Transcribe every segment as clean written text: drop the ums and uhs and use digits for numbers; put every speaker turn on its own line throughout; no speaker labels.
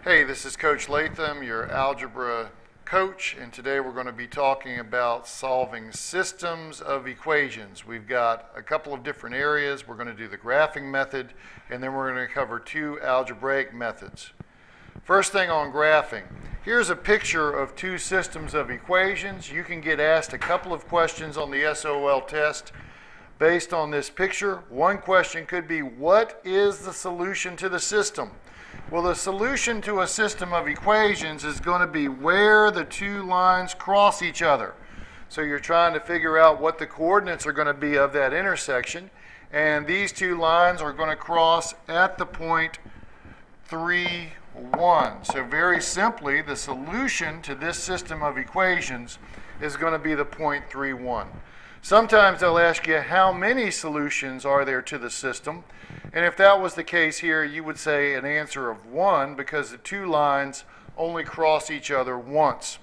Hey, this is Coach Latham, your algebra coach, and today we're going to be talking about solving systems of equations. We've got a couple of different areas. We're going to do the graphing method, and then we're going to cover two algebraic methods. First thing on graphing, here's a picture of two systems of equations. You can get asked a couple of questions on the SOL test based on this picture. One question could be, what is the solution to the system? Well, the solution to a system of equations is going to be where the two lines cross each other. So you're trying to figure out what the coordinates are going to be of that intersection, and these two lines are going to cross at the point 3, 1. So very simply, the solution to this system of equations is going to be the point 3, 1. Sometimes they'll ask you how many solutions are there to the system, and if that was the case here, you would say an answer of 1 because the two lines only cross each other once.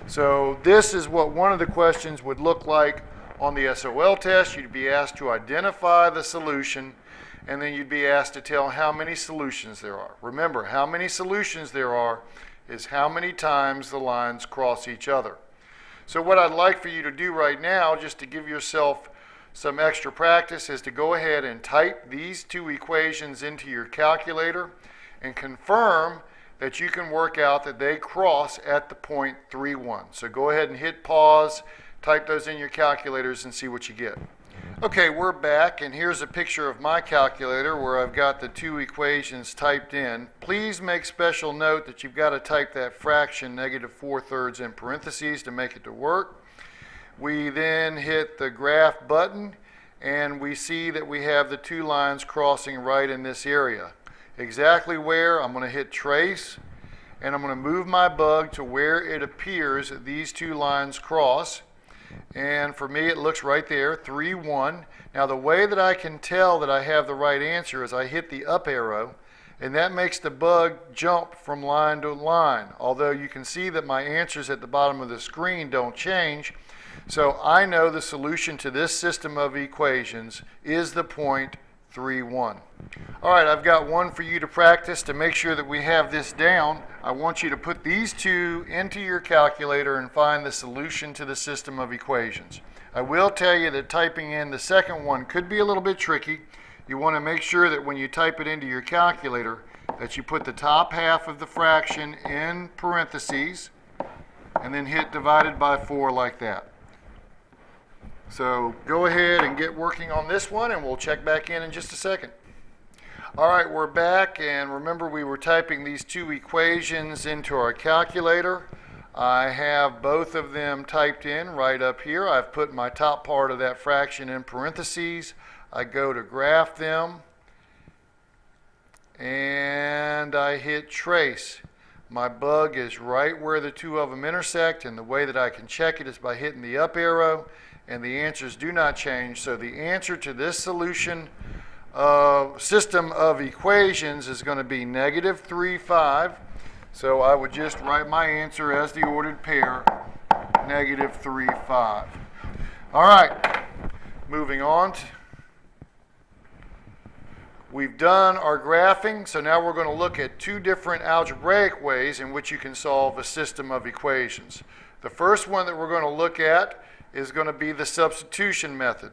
So this is what one of the questions would look like on the SOL test. You'd be asked to identify the solution, and then you'd be asked to tell how many solutions there are. Remember, how many solutions there are is how many times the lines cross each other. So what I'd like for you to do right now, just to give yourself some extra practice, is to go ahead and type these two equations into your calculator and confirm that you can work out that they cross at the point 3, 1. So go ahead and hit pause, type those in your calculators, and see what you get. Okay, we're back, and here's a picture of my calculator where I've got the two equations typed in. Please make special note that you've got to type that fraction, -4/3, in parentheses to make it to work. We then hit the graph button, and we see that we have the two lines crossing right in this area. Exactly where? I'm going to hit trace, and I'm going to move my bug to where it appears that these two lines cross. And for me, it looks right there, 3, 1. Now, the way that I can tell that I have the right answer is I hit the up arrow, and that makes the bug jump from line to line. Although you can see that my answers at the bottom of the screen don't change. So I know the solution to this system of equations is the point 3, 1. All right, I've got one for you to practice. To make sure that we have this down, I want you to put these two into your calculator and find the solution to the system of equations. I will tell you that typing in the second one could be a little bit tricky. You want to make sure that when you type it into your calculator that you put the top half of the fraction in parentheses and then hit divided by 4 like that. So go ahead and get working on this one, and we'll check back in just a second. All right, we're back, and remember we were typing these two equations into our calculator. I have both of them typed in right up here. I've put my top part of that fraction in parentheses. I go to graph them, and I hit trace. My bug is right where the two of them intersect, and the way that I can check it is by hitting the up arrow, and the answers do not change. So the answer to this solution system of equations is going to be -3, 5. So I would just write my answer as the ordered pair, -3, 5. All right, moving on. We've done our graphing, so now we're going to look at two different algebraic ways in which you can solve a system of equations. The first one that we're going to look at is going to be the substitution method.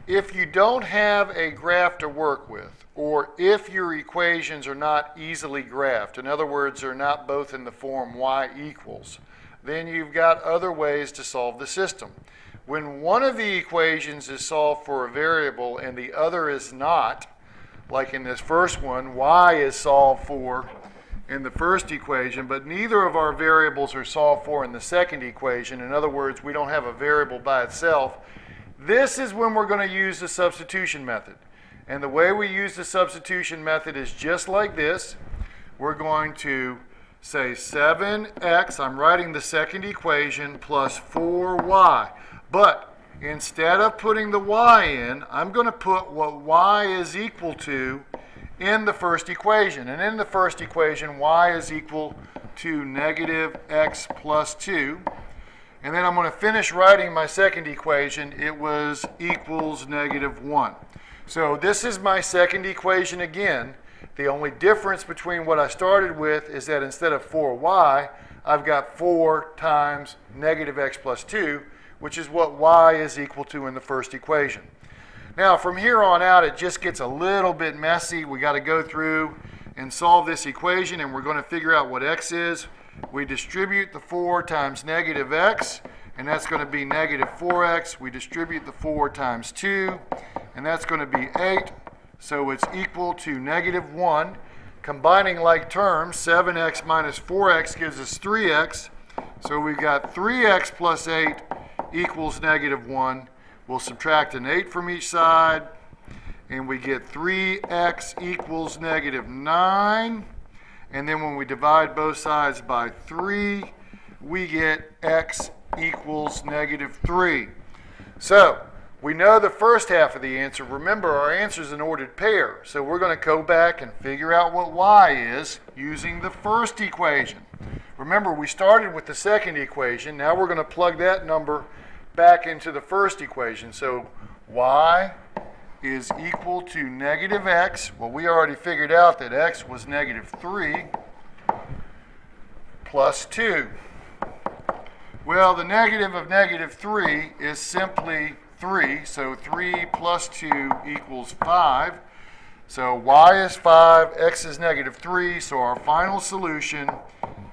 If you don't have a graph to work with, or if your equations are not easily graphed, in other words, they're not both in the form y equals, then you've got other ways to solve the system. When one of the equations is solved for a variable and the other is not, like in this first one, y is solved for in the first equation, but neither of our variables are solved for in the second equation. In other words, we don't have a variable by itself. This is when we're going to use the substitution method. And the way we use the substitution method is just like this. We're going to say 7x, I'm writing the second equation, plus 4y. But instead of putting the y in, I'm going to put what y is equal to in the first equation. And in the first equation, y is equal to -x plus 2. And then I'm going to finish writing my second equation. It was equals -1. So this is my second equation again. The only difference between what I started with is that instead of 4y, I've got 4 times negative x plus 2, which is what y is equal to in the first equation. Now, from here on out, it just gets a little bit messy. We got to go through and solve this equation, and we're going to figure out what x is. We distribute the 4 times negative x, and that's going to be negative 4x. We distribute the 4 times 2, and that's going to be 8. So it's equal to negative 1. Combining like terms, 7x minus 4x gives us 3x. So we've got 3x plus 8 equals negative 1. We'll subtract an 8 from each side, and we get 3x equals negative 9. And then when we divide both sides by 3, we get x equals negative 3. So we know the first half of the answer. Remember, our answer is an ordered pair. So we're going to go back and figure out what y is using the first equation. Remember, we started with the second equation. Now we're going to plug that number back into the first equation. So y is equal to negative x. Well, we already figured out that x was negative 3 plus 2. Well, the negative of negative 3 is simply 3. So 3 plus 2 equals 5. So y is 5, x is negative 3. So our final solution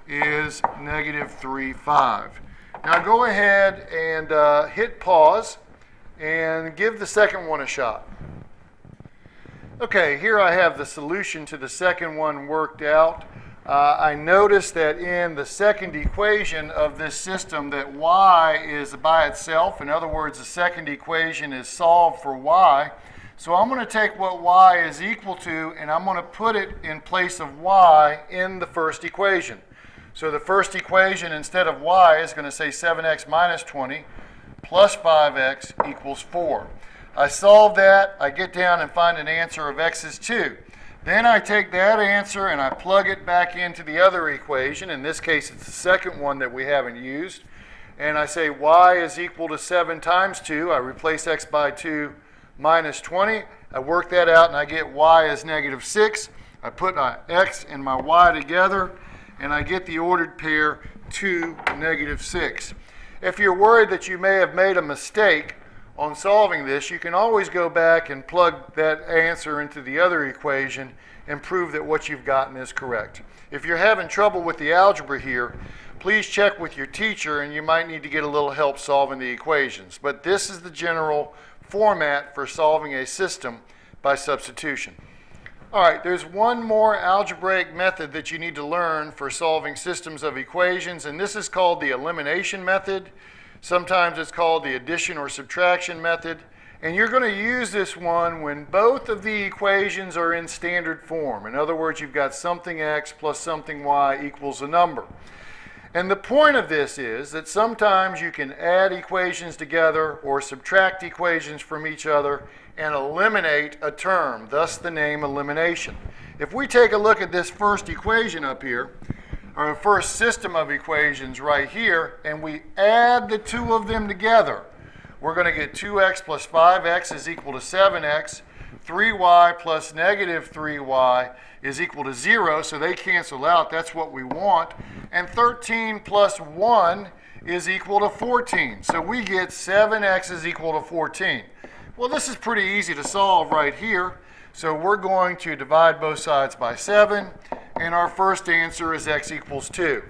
is negative 3, 5. Now go ahead and hit pause and give the second one a shot. Okay, here I have the solution to the second one worked out. I noticed that in the second equation of this system that y is by itself. In other words, the second equation is solved for y. So I'm going to take what y is equal to, and I'm going to put it in place of y in the first equation. So the first equation, instead of y, is going to say 7x minus 20 plus 5x equals 4. I solve that. I get down and find an answer of x is 2. Then I take that answer and I plug it back into the other equation. In this case, it's the second one that we haven't used. And I say y is equal to 7 times 2. I replace x by 2 minus 20. I work that out and I get y as negative 6. I put my x and my y together, and I get the ordered pair 2, negative 6. If you're worried that you may have made a mistake on solving this, you can always go back and plug that answer into the other equation and prove that what you've gotten is correct. If you're having trouble with the algebra here, please check with your teacher, and you might need to get a little help solving the equations. But this is the general format for solving a system by substitution. All right, there's one more algebraic method that you need to learn for solving systems of equations, and this is called the elimination method. Sometimes it's called the addition or subtraction method. And you're going to use this one when both of the equations are in standard form. In other words, you've got something x plus something y equals a number. And the point of this is that sometimes you can add equations together or subtract equations from each other and eliminate a term, thus the name elimination. If we take a look at this first equation up here, or the first system of equations right here, and we add the two of them together, we're going to get 2x plus 5x is equal to 7x. 3y plus negative 3y is equal to 0, so they cancel out. That's what we want. And 13 plus 1 is equal to 14. So we get 7x is equal to 14. Well, this is pretty easy to solve right here. So we're going to divide both sides by 7, and our first answer is x equals 2.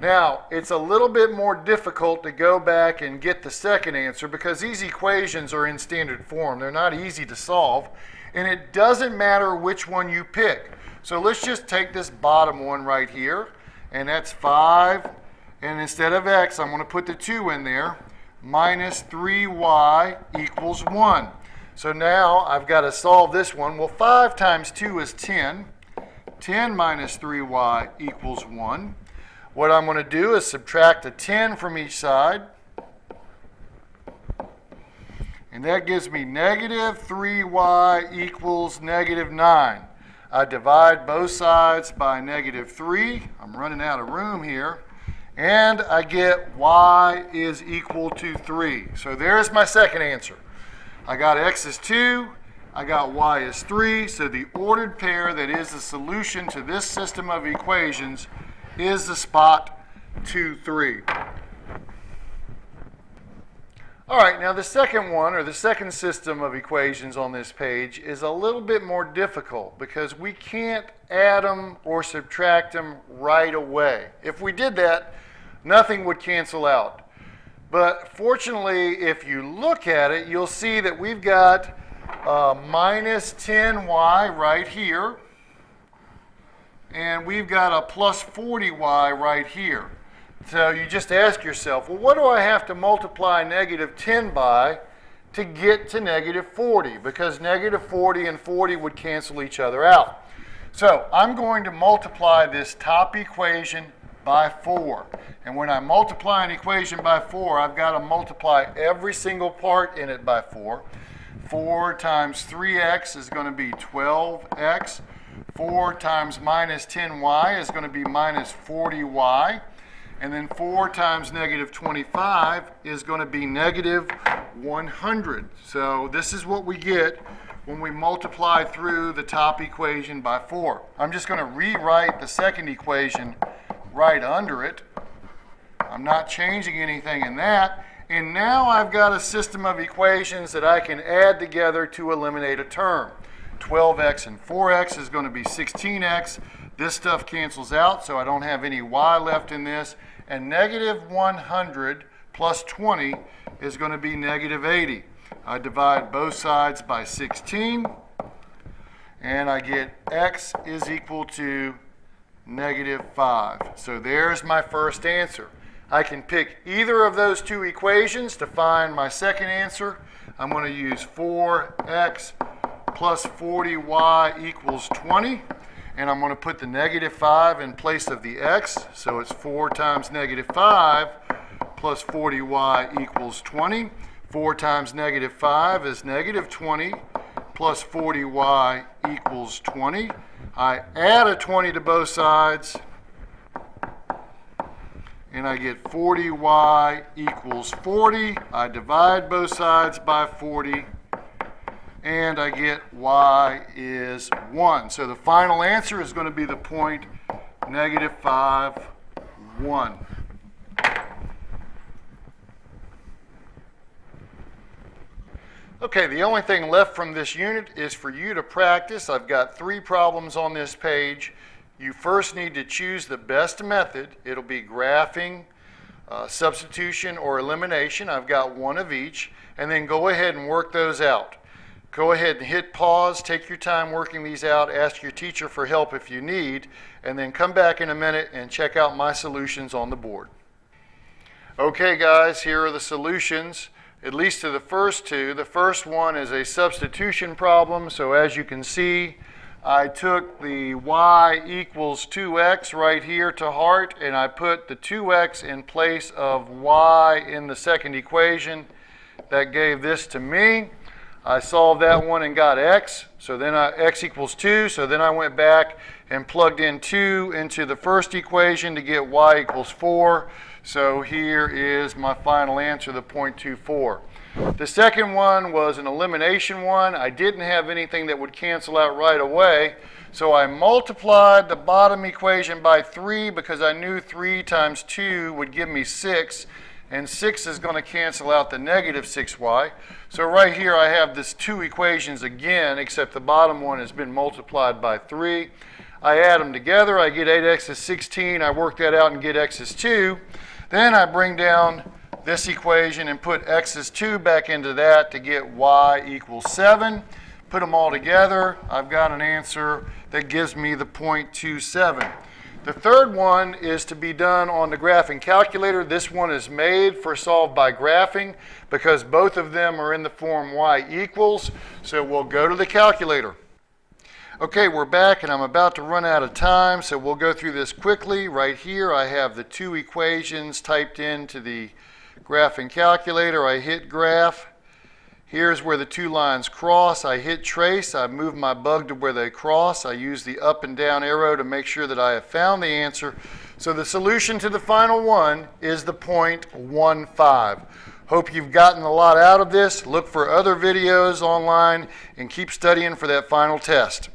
Now, it's a little bit more difficult to go back and get the second answer because these equations are in standard form. They're not easy to solve, and it doesn't matter which one you pick. So let's just take this bottom one right here, and that's 5, and instead of x, I'm going to put the 2 in there, minus 3y equals 1. So now I've got to solve this one. Well, 5 times 2 is 10. 10 minus 3y equals 1. What I'm going to do is subtract a 10 from each side. And that gives me negative 3y equals negative 9. I divide both sides by negative 3. I'm running out of room here. And I get y is equal to 3. So there's my second answer. I got x is 2. I got y is 3, so the ordered pair that is the solution to this system of equations is the spot 2, 3. All right, now the second one, or the second system of equations on this page, is a little bit more difficult because we can't add them or subtract them right away. If we did that, nothing would cancel out. But fortunately, if you look at it, you'll see that we've got minus 10y right here, and we've got a plus 40y right here. So you just ask yourself, well, what do I have to multiply negative 10 by to get to negative 40? Because negative 40 and 40 would cancel each other out. So I'm going to multiply this top equation by 4. And when I multiply an equation by 4, I've got to multiply every single part in it by 4. 4 times 3x is going to be 12x. 4 times minus 10y is going to be minus 40y. And then 4 times negative 25 is going to be negative 100. So this is what we get when we multiply through the top equation by 4. I'm just going to rewrite the second equation right under it. I'm not changing anything in that. And now I've got a system of equations that I can add together to eliminate a term. 12x and 4x is going to be 16x. This stuff cancels out, so I don't have any y left in this. And negative 100 plus 20 is going to be negative 80. I divide both sides by 16, and I get x is equal to negative 5. So there's my first answer. I can pick either of those two equations to find my second answer. I'm going to use 4x plus 40y equals 20. And I'm going to put the negative 5 in place of the x. So it's 4 times negative 5 plus 40y equals 20. 4 times negative 5 is negative 20 plus 40y equals 20. I add a 20 to both sides, and I get 40y equals 40. I divide both sides by 40. And I get y is 1. So the final answer is going to be the point negative 5, 1. Okay, the only thing left from this unit is for you to practice. I've got 3 problems on this page. You first need to choose the best method. It'll be graphing, substitution, or elimination. I've got one of each. And then go ahead and work those out. Go ahead and hit pause, take your time working these out, ask your teacher for help if you need, and then come back in a minute and check out my solutions on the board. Okay guys, here are the solutions, at least to the first two. The first one is a substitution problem, so as you can see, I took the y equals 2x right here to heart, and I put the 2x in place of y in the second equation. That gave this to me. I solved that one and got x, so then x equals 2, so then I went back and plugged in 2 into the first equation to get y equals 4. So here is my final answer, the 0.24. The second one was an elimination one. I didn't have anything that would cancel out right away, so I multiplied the bottom equation by 3 because I knew 3 times 2 would give me 6. And 6 is going to cancel out the negative 6y. So right here I have this 2 equations again, except the bottom one has been multiplied by 3. I add them together, I get 8x is 16. I work that out and get x is 2. Then I bring down this equation and put x is 2 back into that to get y equals 7. Put them all together, I've got an answer that gives me the 0.27. The third one is to be done on the graphing calculator. This one is made for solved by graphing because both of them are in the form y equals. So we'll go to the calculator. Okay, we're back and I'm about to run out of time, so we'll go through this quickly. Right here I have the 2 equations typed into the graphing calculator. I hit graph. Here's where the 2 lines cross. I hit trace. I move my bug to where they cross. I use the up and down arrow to make sure that I have found the answer. So the solution to the final one is the 0.15. Hope you've gotten a lot out of this. Look for other videos online and keep studying for that final test.